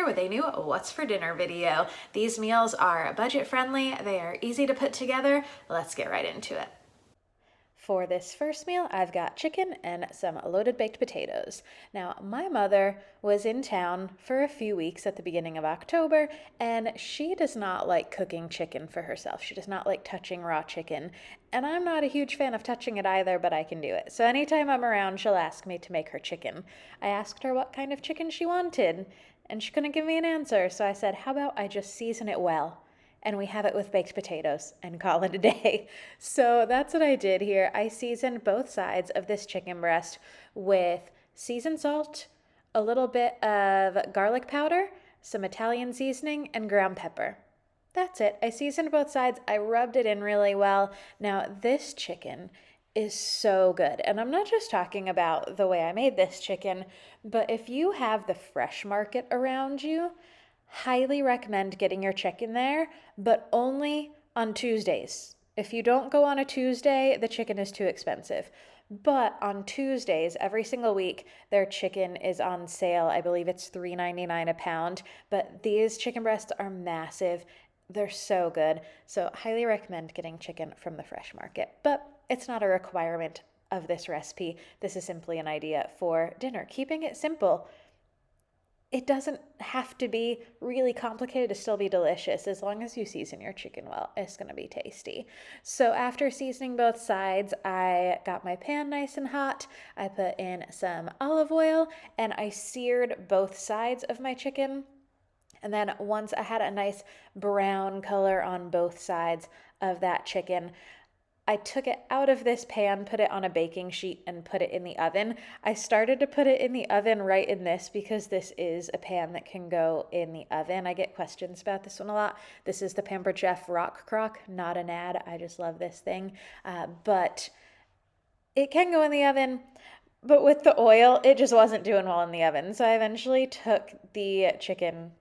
with a new What's for Dinner video. These meals are budget friendly, they are easy to put together. Let's get right into it. For this first meal, I've got chicken and some loaded baked potatoes. Now, my mother was in town for a few weeks at the beginning of October, and she does not like cooking chicken for herself. She does not like touching raw chicken, and I'm not a huge fan of touching it either, but I can do it. So anytime I'm around, she'll ask me to make her chicken. I asked her what kind of chicken she wanted, and she couldn't give me an answer, so I said, how about I just season it well? And we have it with baked potatoes and call it a day. So that's what I did here. I seasoned both sides of this chicken breast with seasoned salt, a little bit of garlic powder, some Italian seasoning, and ground pepper. That's it. I seasoned both sides. I rubbed it in really well. Now, this chicken is so good. And I'm not just talking about the way I made this chicken, but if you have the fresh market around you, highly recommend getting your chicken there, but only on Tuesdays. If you don't go on a Tuesday, the chicken is too expensive. But on Tuesdays, every single week, their chicken is on sale. I believe it's $3.99 a pound, but these chicken breasts are massive. They're so good. So highly recommend getting chicken from the fresh market. But it's not a requirement of this recipe. This is simply an idea for dinner. Keeping it simple. It doesn't have to be really complicated to still be delicious. As long as you season your chicken well, it's going to be tasty. So after seasoning both sides, I got my pan nice and hot. I put in some olive oil and I seared both sides of my chicken. And then once I had a nice brown color on both sides of that chicken, I took it out of this pan, put it on a baking sheet, and put it in the oven. I started to put it in the oven right in this because this is a pan that can go in the oven. I get questions about this one a lot. This is the Pampered Chef Rock Crock, not an ad. I just love this thing. But it can go in the oven. But with the oil, it just wasn't doing well in the oven. So I eventually took the chicken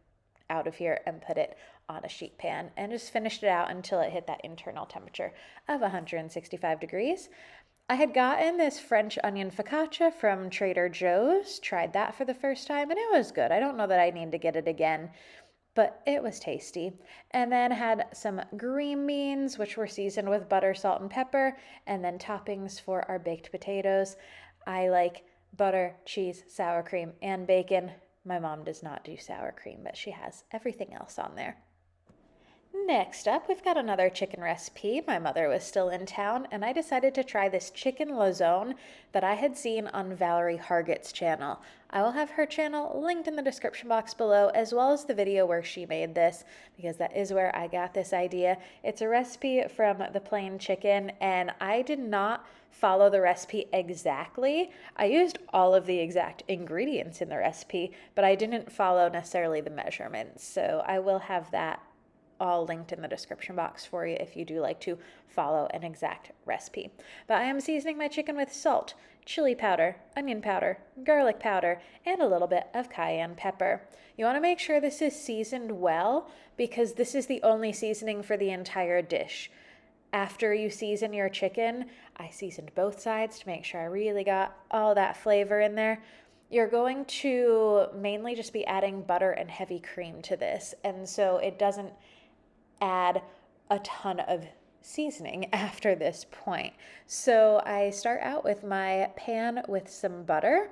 out of here and put it on a sheet pan and just finished it out until it hit that internal temperature of 165 degrees. I had gotten this French onion focaccia from Trader Joe's, tried that for the first time, and it was good. I don't know that I need to get it again, but it was tasty. And then had some green beans, which were seasoned with butter, salt, and pepper, and then toppings for our baked potatoes. I like butter, cheese, sour cream, and bacon. My mom does not do sour cream, but she has everything else on there. Next up, we've got another chicken recipe. My mother was still in town, and I decided to try this chicken Lazone that I had seen on Valerie Hargett's channel. I will have her channel linked in the description box below, as well as the video where she made this, because that is where I got this idea. It's a recipe from the plain chicken, and I did not follow the recipe exactly. I used all of the exact ingredients in the recipe, but I didn't follow necessarily the measurements, so I will have that all linked in the description box for you if you do like to follow an exact recipe. But I am seasoning my chicken with salt, chili powder, onion powder, garlic powder, and a little bit of cayenne pepper. You want to make sure this is seasoned well because this is the only seasoning for the entire dish. After you season your chicken, I seasoned both sides to make sure I really got all that flavor in there. You're going to mainly just be adding butter and heavy cream to this, and so it doesn't add a ton of seasoning after this point. So I start out with my pan with some butter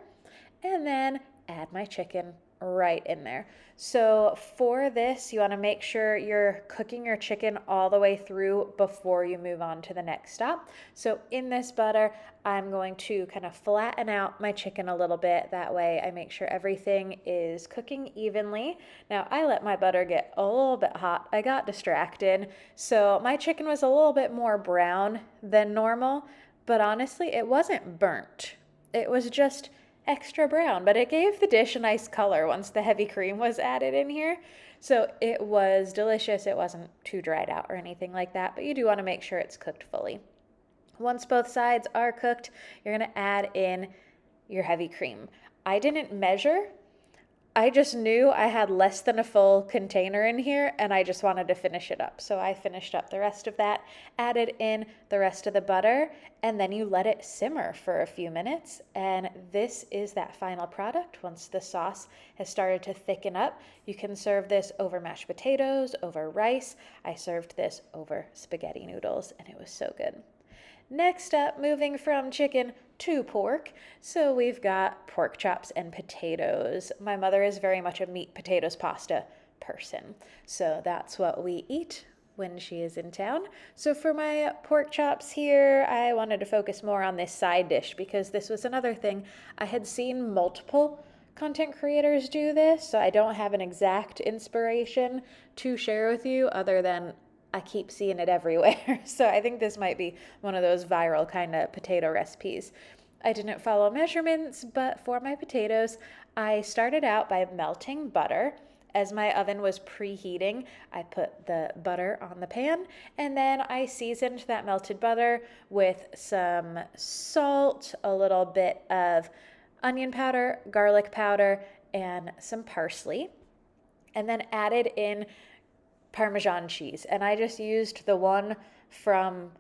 and then add my chicken right in there. So for this, you want to make sure you're cooking your chicken all the way through before you move on to the next stop. So in this butter, I'm going to kind of flatten out my chicken a little bit. That way I make sure everything is cooking evenly. Now I let my butter get a little bit hot. I got distracted. So my chicken was a little bit more brown than normal, but honestly, it wasn't burnt. It was just extra brown, but it gave the dish a nice color once the heavy cream was added in here. So it was delicious. It wasn't too dried out or anything like that, but you do want to make sure it's cooked fully. Once both sides are cooked, you're going to add in your heavy cream. I didn't measure. I just knew I had less than a full container in here and I just wanted to finish it up. So I finished up the rest of that, added in the rest of the butter, and then you let it simmer for a few minutes. And this is that final product. Once the sauce has started to thicken up, you can serve this over mashed potatoes, over rice. I served this over spaghetti noodles and it was so good. Next up, moving from chicken to pork. So we've got pork chops and potatoes. My mother is very much a meat, potatoes, pasta person. So that's what we eat when she is in town. So for my pork chops here, I wanted to focus more on this side dish because this was another thing. I had seen multiple content creators do this, so I don't have an exact inspiration to share with you other than I keep seeing it everywhere. So I think this might be one of those viral kind of potato recipes. I didn't follow measurements, but for my potatoes, I started out by melting butter. As my oven was preheating, I put the butter on the pan and then I seasoned that melted butter with some salt, a little bit of onion powder, garlic powder, and some parsley, and then added in Parmesan cheese. And I just used the one from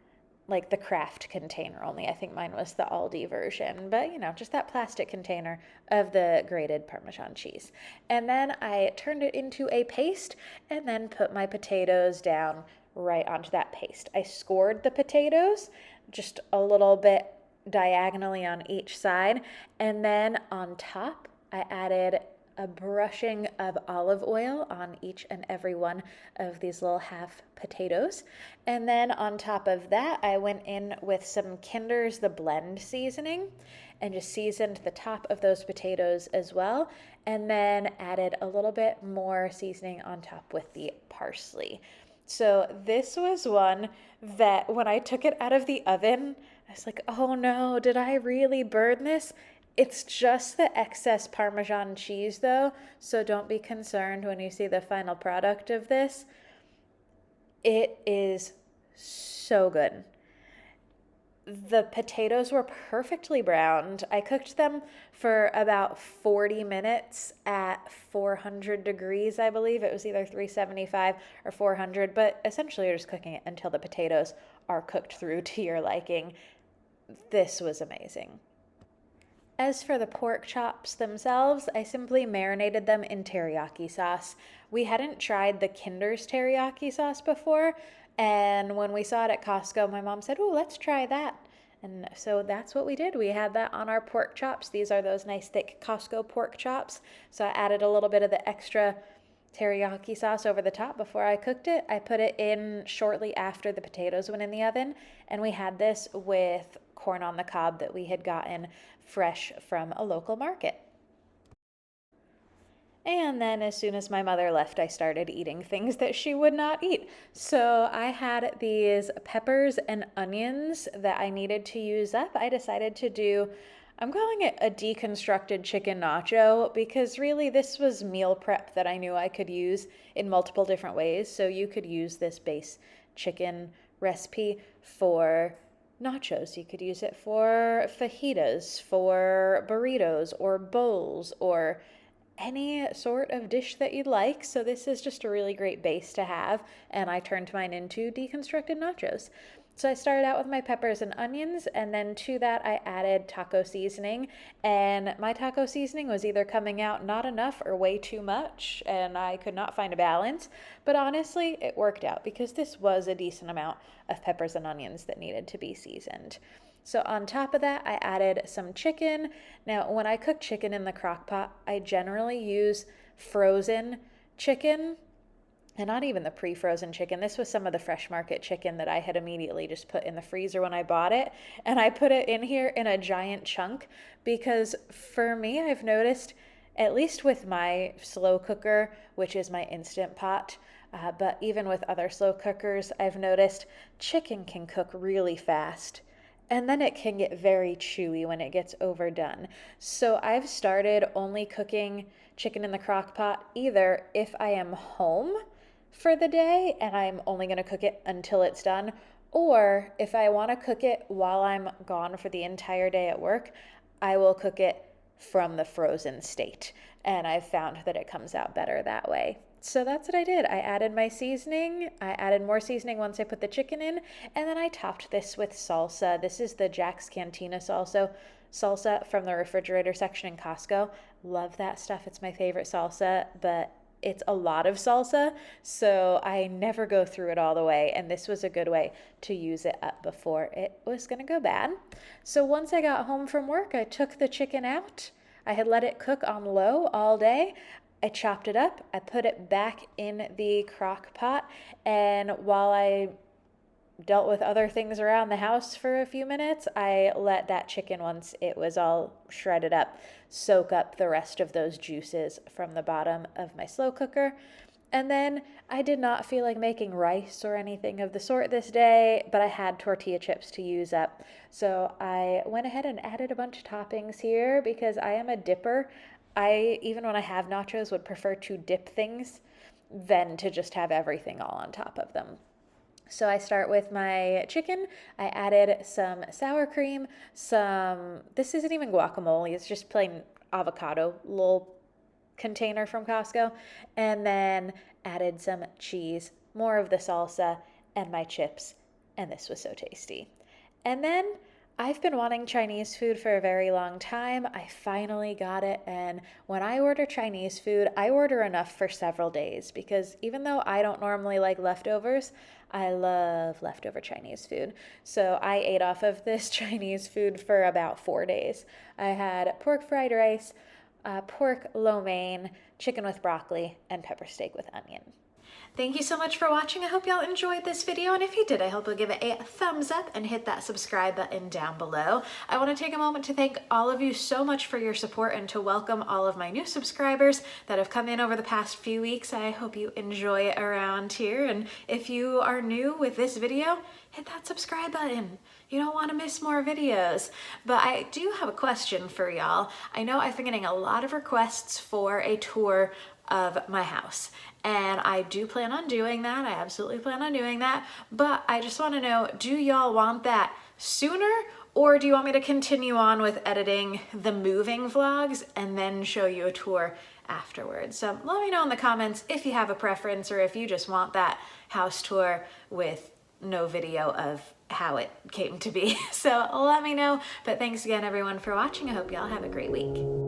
like the Kraft container only. I think mine was the Aldi version, but just that plastic container of the grated Parmesan cheese. And then I turned it into a paste and then put my potatoes down right onto that paste. I scored the potatoes just a little bit diagonally on each side. And then on top, I added a brushing of olive oil on each and every one of these little half potatoes. And then on top of that, I went in with some Kinder's The Blend seasoning and just seasoned the top of those potatoes as well. And then added a little bit more seasoning on top with the parsley. So this was one that when I took it out of the oven, I was like, oh no, did I really burn this? It's just the excess Parmesan cheese though, so don't be concerned when you see the final product of this. It is so good. The potatoes were perfectly browned. I cooked them for about 40 minutes at 400 degrees, I believe. It was either 375 or 400, but essentially you're just cooking it until the potatoes are cooked through to your liking. This was amazing. As for the pork chops themselves, I simply marinated them in teriyaki sauce. We hadn't tried the Kinder's teriyaki sauce before, and when we saw it at Costco, my mom said, "Oh, let's try that." And so that's what we did. We had that on our pork chops. These are those nice thick Costco pork chops. So I added a little bit of the extra teriyaki sauce over the top before I cooked it. I put it in shortly after the potatoes went in the oven, and we had this with corn on the cob that we had gotten fresh from a local market. And then as soon as my mother left, I started eating things that she would not eat. So I had these peppers and onions that I needed to use up. I decided to do, I'm calling it a deconstructed chicken nacho because really this was meal prep that I knew I could use in multiple different ways. So you could use this base chicken recipe for nachos. You could use it for fajitas, for burritos or bowls or any sort of dish that you'd like. So this is just a really great base to have, and I turned mine into deconstructed nachos. So I started out with my peppers and onions, and then to that I added taco seasoning, and my taco seasoning was either coming out not enough or way too much, and I could not find a balance, but honestly it worked out because this was a decent amount of peppers and onions that needed to be seasoned. So on top of that, I added some chicken. Now, when I cook chicken in the crock pot, I generally use frozen chicken, and not even the pre-frozen chicken. This was some of the fresh market chicken that I had immediately just put in the freezer when I bought it. And I put it in here in a giant chunk because for me, I've noticed, at least with my slow cooker, which is my Instant Pot, but even with other slow cookers, I've noticed chicken can cook really fast. And then it can get very chewy when it gets overdone. So I've started only cooking chicken in the crock pot either if I am home for the day and I'm only going to cook it until it's done, or if I want to cook it while I'm gone for the entire day at work, I will cook it from the frozen state. And I've found that it comes out better that way. So that's what I did. I added my seasoning. I added more seasoning once I put the chicken in, and then I topped this with salsa. This is the Jack's Cantina salsa from the refrigerator section in Costco. Love that stuff. It's my favorite salsa, but it's a lot of salsa, so I never go through it all the way, and this was a good way to use it up before it was gonna go bad. So once I got home from work, I took the chicken out. I had let it cook on low all day. I chopped it up, I put it back in the crock pot, and while I dealt with other things around the house for a few minutes, I let that chicken, once it was all shredded up, soak up the rest of those juices from the bottom of my slow cooker. And then I did not feel like making rice or anything of the sort this day, but I had tortilla chips to use up. So I went ahead and added a bunch of toppings here because I am a dipper. Even when I have nachos, would prefer to dip things than to just have everything all on top of them. So I start with my chicken. I added some sour cream, this isn't even guacamole, it's just plain avocado, little container from Costco, and then added some cheese, more of the salsa, and my chips, and this was so tasty. And then I've been wanting Chinese food for a very long time. I finally got it, and when I order Chinese food, I order enough for several days because even though I don't normally like leftovers, I love leftover Chinese food. So I ate off of this Chinese food for about 4 days. I had pork fried rice, pork lo mein, chicken with broccoli, and pepper steak with onion. Thank you so much for watching. I hope y'all enjoyed this video, and if you did, I hope you'll give it a thumbs up and hit that subscribe button down below. I want to take a moment to thank all of you so much for your support and to welcome all of my new subscribers that have come in over the past few weeks. I hope you enjoy it around here, and if you are new with this video, hit that subscribe button. You don't want to miss more videos. But I do have a question for y'all. I know I've been getting a lot of requests for a tour of my house, and I do plan on doing that. I absolutely plan on doing that, but I just want to know, do y'all want that sooner, or do you want me to continue on with editing the moving vlogs and then show you a tour afterwards? So let me know in the comments if you have a preference, or if you just want that house tour with no video of how it came to be. So let me know. But thanks again everyone for watching. I hope y'all have a great week.